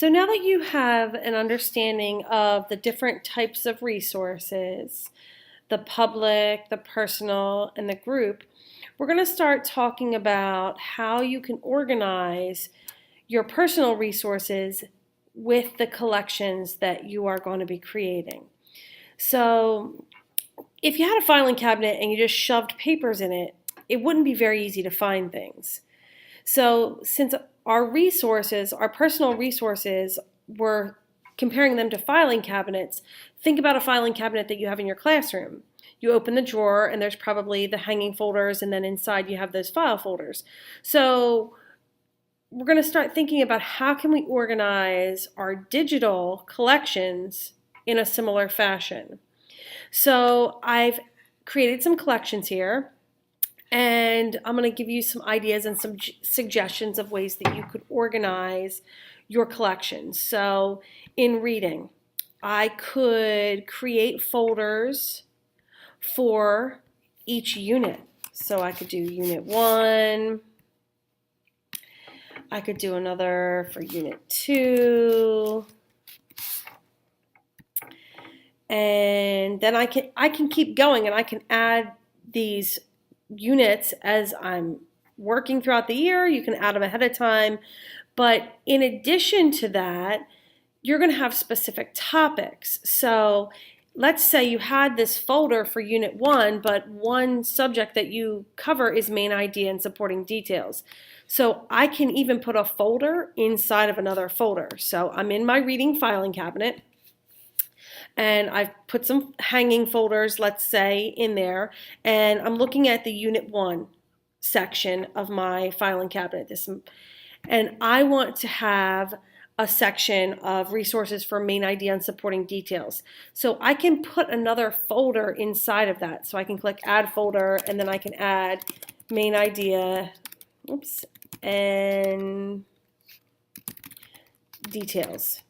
So now that you have an understanding of the different types of resources, the public, the personal, and the group, we're going to start talking about how you can organize your personal resources with the collections that you are going to be creating. So if you had a filing cabinet and you just shoved papers in it, it wouldn't be very easy to find things. So since our resources, our personal resources, we're comparing them to filing cabinets, think about a filing cabinet that you have in your classroom. You open the drawer and there's probably the hanging folders, and then inside you have those file folders. So we're going to start thinking about how can we organize our digital collections in a similar fashion. So I've created some collections here, and I'm going to give you some ideas and some suggestions of ways that you could organize your collections. So in reading, I could create folders for each unit. So I could do unit 1, I could do another for unit 2, and then I can keep going, and I can add these units as I'm working throughout the year. You can add them ahead of time. But in addition to that, you're going to have specific topics. So let's say you had this folder for Unit 1, but one subject that you cover is main idea and supporting details. So I can even put a folder inside of another folder. So I'm in my reading filing cabinet, and I've put some hanging folders, let's say, in there, and I'm looking at the Unit 1 section of my filing cabinet. And I want to have a section of resources for main idea and supporting details. So I can put another folder inside of that. So I can click Add Folder, and then I can add main idea, and details.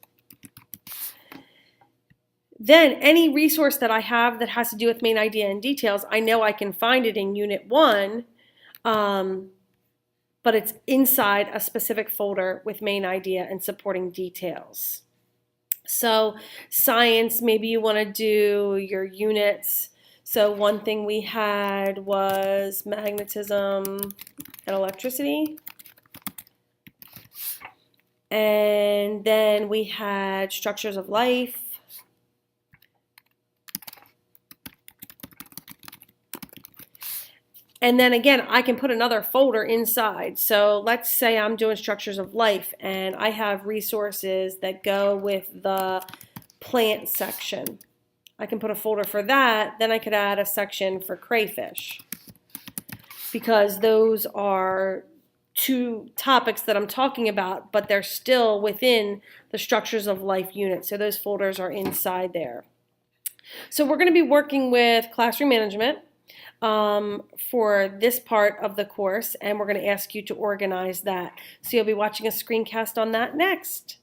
Then any resource that I have that has to do with main idea and details, I know I can find it in Unit 1, but it's inside a specific folder with main idea and supporting details. So science, maybe you want to do your units. So one thing we had was magnetism and electricity. And then we had structures of life. And then again, I can put another folder inside. So let's say I'm doing structures of life, and I have resources that go with the plant section. I can put a folder for that. Then I could add a section for crayfish, because those are two topics that I'm talking about, but they're still within the structures of life unit. So those folders are inside there. So we're going to be working with classroom management for this part of the course, and we're going to ask you to organize that. So you'll be watching a screencast on that next.